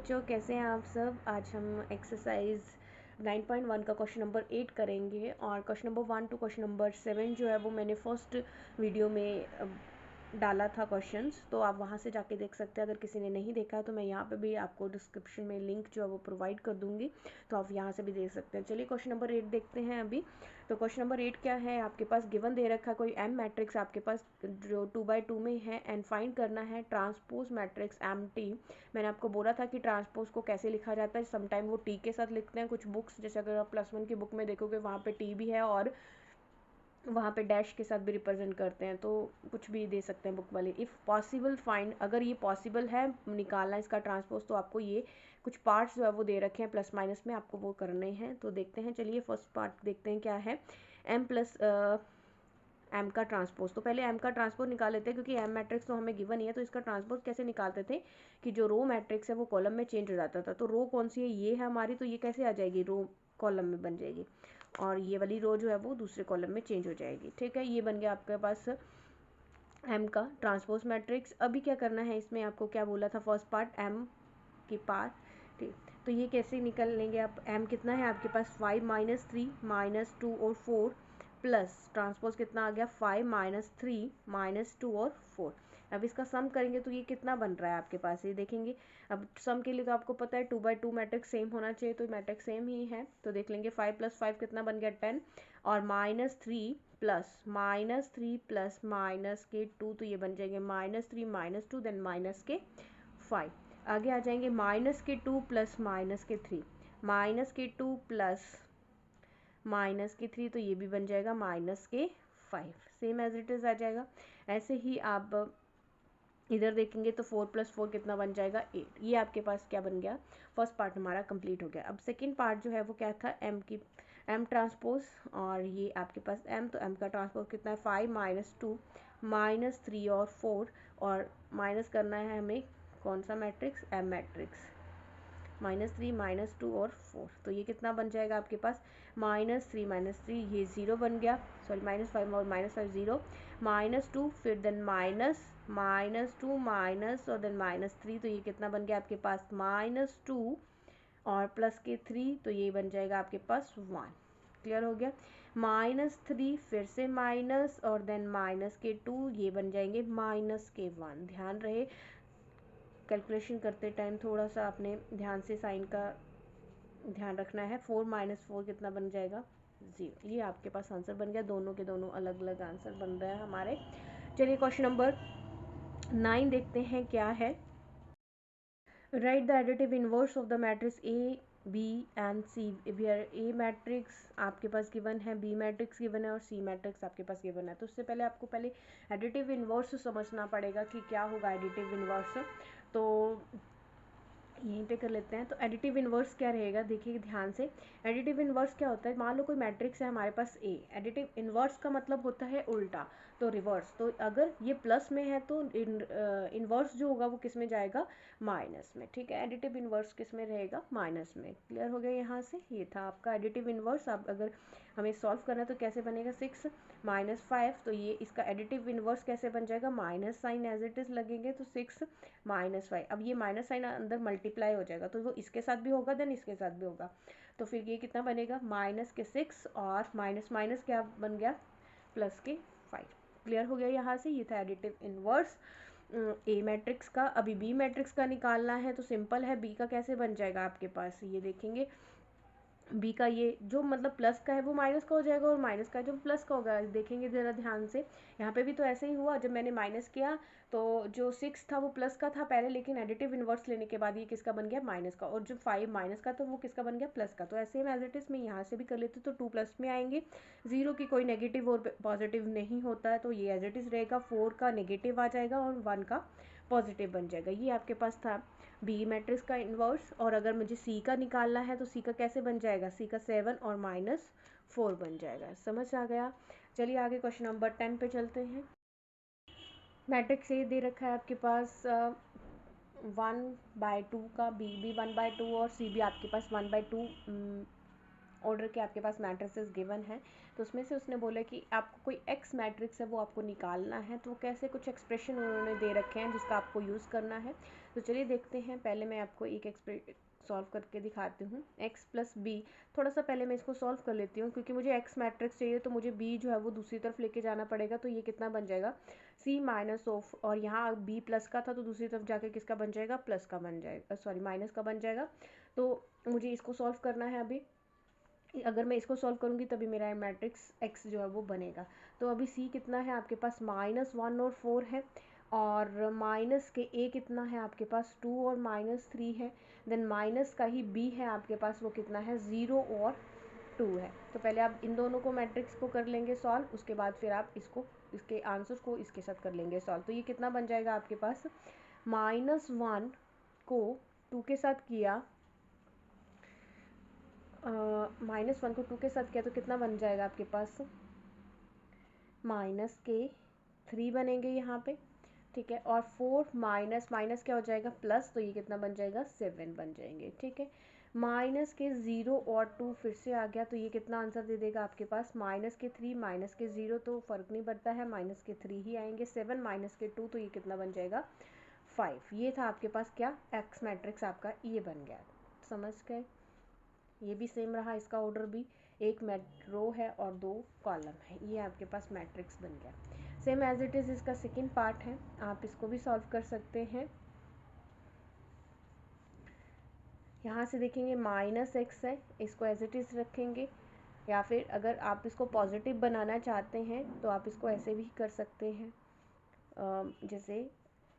बच्चों, कैसे हैं आप सब। आज हम एक्सरसाइज 9.1 का क्वेश्चन नंबर 8 करेंगे और question number 1 to question number 7 जो है वो मैंने फर्स्ट वीडियो में डाला था क्वेश्चंस, तो आप वहाँ से जाके देख सकते हैं। अगर किसी ने नहीं देखा है तो मैं यहाँ पे भी आपको डिस्क्रिप्शन में लिंक जो है वो प्रोवाइड कर दूँगी, तो आप यहाँ से भी देख सकते हैं। चलिए क्वेश्चन नंबर 8 देखते हैं अभी। तो क्वेश्चन नंबर 8 क्या है, आपके पास गिवन दे रखा है कोई एम मैट्रिक्स आपके पास जो 2x2 में है एंड फाइंड करना है ट्रांसपोज मैट्रिक्स एम टी। मैंने आपको बोला था कि ट्रांसपोज को कैसे लिखा जाता है। समटाइम वो टी के साथ लिखते हैं कुछ बुक्स, जैसे अगर आप +1 की बुक में देखोगे वहाँ पे टी भी है और वहाँ पे डैश के साथ भी रिप्रेजेंट करते हैं, तो कुछ भी दे सकते हैं बुक वाले। इफ़ पॉसिबल फाइंड, अगर ये पॉसिबल है निकालना इसका ट्रांसपोज, तो आपको ये कुछ पार्ट्स जो है वो दे रखे हैं प्लस माइनस में, आपको वो करने हैं। तो देखते हैं, चलिए फर्स्ट पार्ट देखते हैं क्या है। एम प्लस एम का ट्रांसपोज। तो पहले एम का ट्रांसपोज निकाल लेते हैं, क्योंकि एम मैट्रिक्स तो हमें गिवन ही है। तो इसका ट्रांसपोज कैसे निकालते थे कि जो रो मैट्रिक्स है वो कॉलम में चेंज हो जाता था। तो रो कौन सी है, ये है हमारी, तो ये कैसे आ जाएगी, रो कॉलम में बन जाएगी और ये वाली रो जो है वो दूसरे कॉलम में चेंज हो जाएगी। ठीक है, ये बन गया आपके पास एम का ट्रांसपोज मैट्रिक्स। अभी क्या करना है इसमें, आपको क्या बोला था फर्स्ट पार्ट एम की पार्ट। ठीक, तो ये कैसे निकल लेंगे आप। एम कितना है आपके पास, 5 - 3 - 2 और 4 प्लस ट्रांसपोज कितना आ गया, 5 - 3 - 2 और 4। अब इसका सम करेंगे तो ये कितना बन रहा है आपके पास, ये देखेंगे। अब सम के लिए तो आपको पता है 2x2 मैट्रिक्स सेम होना चाहिए, तो मैट्रिक्स सेम ही है। तो देख लेंगे 5 + 5 कितना बन गया, 10 और -3 प्लस -3 प्लस -2, तो ये बन जाएंगे -3 - 2 देन -5। आगे आ जाएंगे -2 प्लस -3, -2 प्लस -3, तो ये भी बन जाएगा -5, सेम एज इट इज़ आ जाएगा। ऐसे ही आप इधर देखेंगे तो 4 + 4 कितना बन जाएगा, 8। ये आपके पास क्या बन गया, फर्स्ट पार्ट हमारा कंप्लीट हो गया। अब सेकंड पार्ट जो है वो क्या था, एम ट्रांसपोज, और ये आपके पास एम, तो एम का ट्रांसपोज कितना है, 5 - 2 -3 और 4, और माइनस करना है हमें कौन सा मैट्रिक्स, एम मैट्रिक्स, -3 - 2 और 4। तो ये कितना बन जाएगा आपके पास, -3 - 3, ये 0 बन गया, सॉरी -5 और -5 0, -2 फिर देन -2 माइनस और देन -3, तो ये कितना बन गया आपके पास, -2 और प्लस के 3, तो ये बन जाएगा आपके पास 1। क्लियर हो गया। -3 फिर से माइनस और देन -2, ये बन जाएंगे -1। ध्यान रहे कैलकुलेशन करते टाइम थोड़ा सा अपने ध्यान से साइन का ध्यान रखना है। 4 - 4 कितना बन जाएगा, 0। ये आपके पास आंसर बन गया, दोनों के दोनों अलग अलग आंसर बन रहे हैं हमारे। चलिए क्वेश्चन नंबर 9 देखते हैं क्या है। Write the additive inverse of the matrix A B and C, where A matrix आपके पास गिवन है, बी मैट्रिक्स गिवन है और सी मैट्रिक्स आपके पास गिवन है। तो उससे पहले आपको पहले एडिटिव इनवर्स समझना पड़ेगा कि क्या होगा एडिटिव इनवर्स। तो यहीं पे कर लेते हैं। तो एडिटिव इनवर्स क्या रहेगा, देखिए ध्यान से। एडिटिव इनवर्स क्या होता है, मान लो कोई मैट्रिक्स है हमारे पास ए, एडिटिव इनवर्स का मतलब होता है उल्टा, तो रिवर्स। तो अगर ये प्लस में है तो इनवर्स जो होगा वो किस में जाएगा, माइनस में। ठीक है, एडिटिव इनवर्स किस में रहेगा, माइनस में। क्लियर हो गया यहाँ से, ये था आपका एडिटिव इनवर्स। अब अगर हमें सॉल्व करना है तो कैसे बनेगा, 6 - 5, तो ये इसका एडिटिव इनवर्स कैसे बन जाएगा, minus sign as it is लगेंगे, तो 6 - 5। अब ये माइनस साइन अंदर मल्टीप्लाई हो जाएगा, तो वो इसके साथ भी होगा देन इसके साथ भी होगा, तो फिर ये कितना बनेगा, -6 और माइनस माइनस क्या बन गया, +5। क्लियर हो गया यहाँ से, ये था एडिटिव इनवर्स ए मैट्रिक्स का। अभी बी मैट्रिक्स का निकालना है, तो सिंपल है, बी का कैसे बन जाएगा आपके पास, ये देखेंगे। बी का ये जो मतलब प्लस का है वो माइनस का हो जाएगा और माइनस का जो प्लस का होगा, देखेंगे ज़रा ध्यान से। यहाँ पे भी तो ऐसे ही हुआ, जब मैंने माइनस किया तो जो 6 था वो प्लस का था पहले, लेकिन एडिटिव इनवर्स लेने के बाद ये किसका बन गया, माइनस का। और जो 5 माइनस का तो वो किसका बन गया, प्लस का। तो ऐसे एज इट इज़ मैं यहाँ से भी कर लेती हूँ, तो 2 प्लस में आएंगे। 0 की कोई नेगेटिव और पॉजिटिव नहीं होता है, तो ये एज इट इज़ रहेगा। 4 का नेगेटिव आ जाएगा और 1 का पॉजिटिव बन जाएगा। ये आपके पास था बी मैट्रिक्स का इन्वर्स। और अगर मुझे सी का निकालना है तो सी का कैसे बन जाएगा, सी का 7 और -4 बन जाएगा। समझ आ गया। चलिए आगे क्वेश्चन नंबर 10 पे चलते हैं। मैट्रिक्स ए दे रखा है आपके पास 1/2 का, बी भी 1/2 और सी भी आपके पास 1/2 ऑर्डर के आपके पास मैट्रिसेस गिवन है, तो उसमें से उसने बोला कि आपको कोई एक्स मैट्रिक्स है वो आपको निकालना है। तो कैसे कुछ एक्सप्रेशन उन्होंने दे रखे हैं जिसका आपको यूज़ करना है। तो चलिए देखते हैं। पहले मैं आपको एक सॉल्व करके दिखाती हूँ। x प्लस बी, थोड़ा सा पहले मैं इसको सॉल्व कर लेती हूँ क्योंकि मुझे x मैट्रिक्स चाहिए, तो मुझे b जो है वो दूसरी तरफ लेके जाना पड़ेगा। तो ये कितना बन जाएगा, c माइनस ऑफ, और यहाँ b प्लस का था तो दूसरी तरफ जाके किसका बन जाएगा, प्लस का बन जाएगा, सॉरी माइनस का बन जाएगा। तो मुझे इसको सॉल्व करना है अभी। अगर मैं इसको सॉल्व करूँगी तभी मेरा मैट्रिक्स x जो है वो बनेगा। तो अभी c कितना है आपके पास, -1 और 4 है, और माइनस के a कितना है आपके पास 2 और -3 है। देन माइनस का ही b है आपके पास, वो कितना है 0 और 2 है। तो पहले आप इन दोनों को मैट्रिक्स को कर लेंगे सॉल्व, उसके बाद फिर आप इसको, इसके आंसर को इसके साथ कर लेंगे सॉल्व। तो ये कितना बन जाएगा आपके पास, -1 को 2 के साथ किया, -1 को 2 के साथ किया तो कितना बन जाएगा आपके पास, -3 बनेंगे यहाँ पे, ठीक है। और 4 माइनस माइनस क्या हो जाएगा, प्लस, तो ये कितना बन जाएगा 7 बन जाएंगे, ठीक है। माइनस के 0 और 2 फिर से आ गया, तो ये कितना आंसर दे देगा आपके पास, -3 -0 तो फर्क नहीं पड़ता है, -3 ही आएंगे। 7 -2 तो ये कितना बन जाएगा 5। ये था आपके पास क्या, एक्स मैट्रिक्स आपका ये बन गया, समझ गए। ये भी सेम रहा, इसका ऑर्डर भी, एक रो है और 2 कॉलम है, ये आपके पास मैट्रिक्स बन गया। सेम एज इट इज़ इसका सेकंड पार्ट है, आप इसको भी सॉल्व कर सकते हैं। यहाँ से देखेंगे -x है, इसको एज इट इज़ रखेंगे, या फिर अगर आप इसको पॉजिटिव बनाना चाहते हैं तो आप इसको ऐसे भी कर सकते हैं, जैसे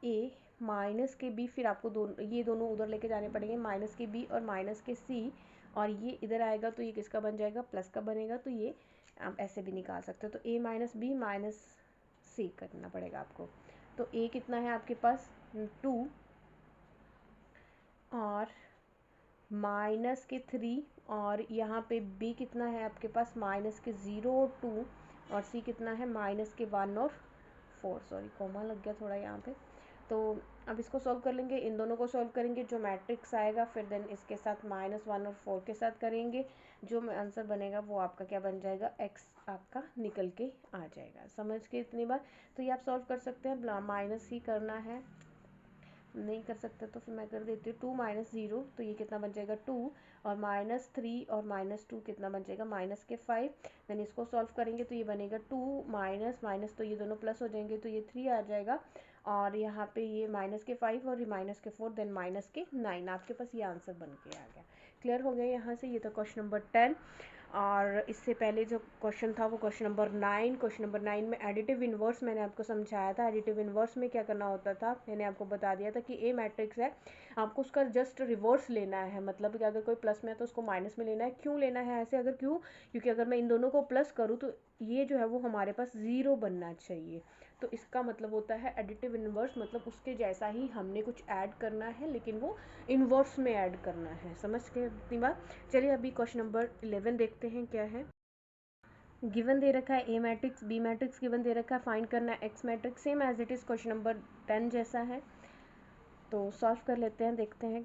a माइनस के b, फिर आपको ये दोनों उधर लेके जाने पड़ेंगे, माइनस के b और माइनस के c, और ये इधर आएगा तो ये किसका बन जाएगा, प्लस का बनेगा। तो ये आप ऐसे भी निकाल सकते हो। तो a माइनस बी माइनस सी करना पड़ेगा आपको। तो a कितना है आपके पास 2 और माइनस के 3, और यहाँ पे b कितना है आपके पास, माइनस के 0 और 2, और c कितना है माइनस के 1 और 4, सॉरी कॉमा लग गया थोड़ा यहाँ पे। तो अब इसको सॉल्व कर लेंगे, इन दोनों को सॉल्व करेंगे, जो मैट्रिक्स आएगा फिर देन इसके साथ -1 और 4 के साथ करेंगे, जो आंसर बनेगा वो आपका क्या बन जाएगा, x आपका निकल के आ जाएगा। समझ के इतनी बार। तो ये आप सॉल्व कर सकते हैं, माइनस ही करना है, नहीं कर सकते तो फिर मैं कर देती हूँ 2 - 0, तो ये कितना बन जाएगा 2, और -3 और -2 कितना बन जाएगा -5। देन इसको सॉल्व करेंगे तो ये बनेगा 2 माइनस माइनस, तो ये दोनों प्लस हो जाएंगे तो ये 3 आ जाएगा, और यहाँ पे ये -5 और -4, देन -9, आपके पास ये आंसर बन के आ गया। क्लियर हो गया यहाँ से। ये था क्वेश्चन नंबर 10, और इससे पहले जो क्वेश्चन था वो क्वेश्चन नंबर 9। क्वेश्चन नंबर 9 में एडिटिव इन्वर्स मैंने आपको समझाया था। एडिटिव इन्वर्स में क्या करना होता था, मैंने आपको बता दिया था कि ए मैट्रिक्स है, आपको उसका जस्ट रिवर्स लेना है, मतलब कि अगर कोई प्लस में है तो उसको माइनस में लेना है। क्यों लेना है ऐसे, अगर क्यों, क्योंकि अगर मैं इन दोनों को प्लस करूँ तो ये जो है वो हमारे पास 0 बनना चाहिए। तो इसका मतलब होता है एडिटिव इन्वर्स, मतलब उसके जैसा ही हमने कुछ ऐड करना है, लेकिन वो इन्वर्स में ऐड करना है। समझ के इतनी बात। चलिए अभी क्वेश्चन नंबर 11 देखते हैं क्या है। गिवन दे रखा है A matrix B matrix given दे रखा है, फाइंड करना है X matrix, same as it is question number 10 जैसा है। तो सॉल्व कर लेते हैं, देखते हैं।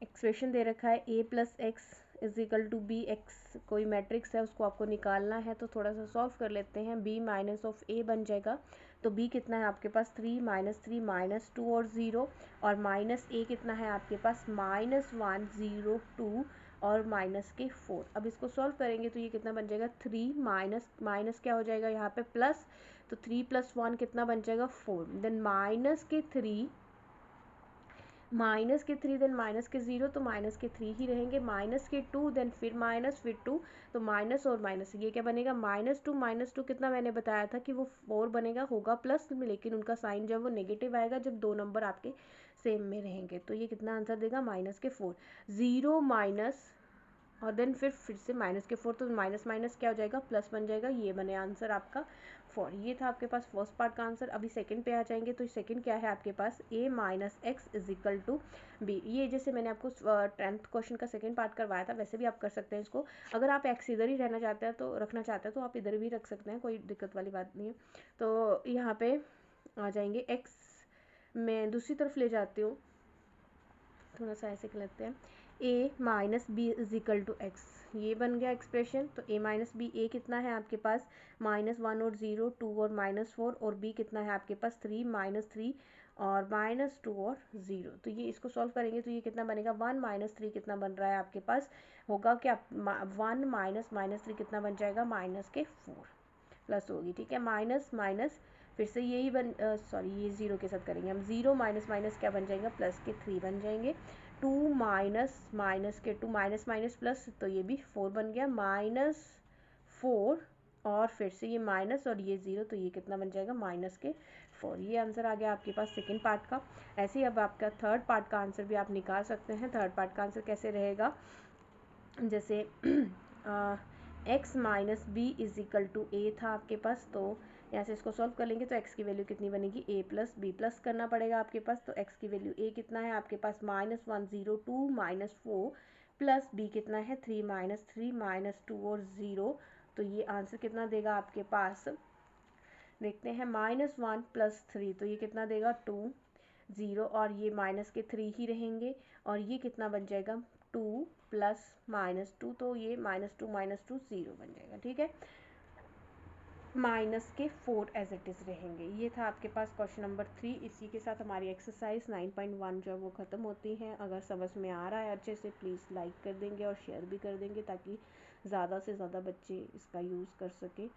एक्सप्रेशन दे रखा है a plus X is equal to B, X कोई मैट्रिक्स है उसको आपको निकालना है, तो थोड़ा सा सॉल्व कर लेते हैं। b माइनस ऑफ a बन जाएगा, तो b कितना है आपके पास 3 -2 और 0, और माइनस a कितना है आपके पास -1 0 2 और -4। अब इसको सॉल्व करेंगे तो ये कितना बन जाएगा 3 माइनस क्या हो जाएगा यहाँ पे प्लस, तो 3 + 1 कितना बन जाएगा 4, देन -3 देन -0, तो -3 ही रहेंगे, -2 देन फिर -2, तो माइनस और माइनस, ये क्या बनेगा -2 कितना मैंने बताया था कि वो 4 बनेगा, होगा प्लस में, लेकिन उनका साइन जब वो नेगेटिव आएगा जब दो नंबर आपके सेम में रहेंगे। तो ये कितना आंसर देगा -4, 0 माइनस और देन फिर से -4, तो माइनस माइनस क्या हो जाएगा प्लस बन जाएगा, ये बने आंसर आपका 4। ये था आपके पास फर्स्ट पार्ट का आंसर। अभी सेकंड पे आ जाएंगे, तो सेकंड क्या है आपके पास a minus X is equal to B. ये जैसे मैंने आपको 10th क्वेश्चन का सेकंड पार्ट करवाया था, वैसे भी आप कर सकते हैं इसको। अगर आप एक्स इधर ही रहना चाहते हैं तो रखना चाहते हैं तो आप इधर भी रख सकते हैं, कोई दिक्कत वाली बात नहीं है। तो यहाँ पे आ जाएंगे एक्स, मैं दूसरी तरफ ले जाती हूँ, थोड़ा सा ऐसे लेते हैं, a minus B is equal to X, ये बन गया एक्सप्रेशन। तो a माइनस बी, a कितना है आपके पास -1 और 0, 2 और -4, और b कितना है आपके पास 3 -3 और -2 और 0। तो ये इसको सॉल्व करेंगे तो ये कितना बनेगा 1 -3 कितना बन रहा है आपके पास, होगा क्या 1 माइनस -3 कितना बन जाएगा -4 प्लस होगी, ठीक है। माइनस माइनस फिर से यही सॉरी ये 0 के साथ करेंगे हम, 0 माइनस माइनस क्या बन जाएगा +3 बन जाएंगे। 2 माइनस माइनस के 2 माइनस माइनस प्लस, तो ये भी 4 बन गया -4, और फिर से ये माइनस और ये 0, तो ये कितना बन जाएगा -4। ये आंसर आ गया आपके पास सेकंड पार्ट का। ऐसे ही अब आपका थर्ड पार्ट का आंसर भी आप निकाल सकते हैं। थर्ड पार्ट का आंसर कैसे रहेगा, जैसे x minus B is equal to A था आपके पास, तो यहाँ से इसको सॉल्व कर लेंगे तो x की वैल्यू कितनी बनेगी, a प्लस बी प्लस करना पड़ेगा आपके पास। तो x की वैल्यू a कितना है आपके पास -1 0 2 -4 प्लस b कितना है 3 -2 और 0। तो ये आंसर कितना देगा आपके पास, देखते हैं, -1 + 3, तो ये कितना देगा 2 0, और ये माइनस के 3 ही रहेंगे, और ये कितना बन जाएगा 2 प्लस -2, तो ये -2 0 बन जाएगा, ठीक है। -4 एज इट इज़ रहेंगे। ये था आपके पास क्वेश्चन नंबर 3। इसी के साथ हमारी एक्सरसाइज 9.1 जो है वो ख़त्म होती है। अगर समझ में आ रहा है अच्छे से, प्लीज़ लाइक कर देंगे और शेयर भी कर देंगे ताकि ज़्यादा से ज़्यादा बच्चे इसका यूज़ कर सकें।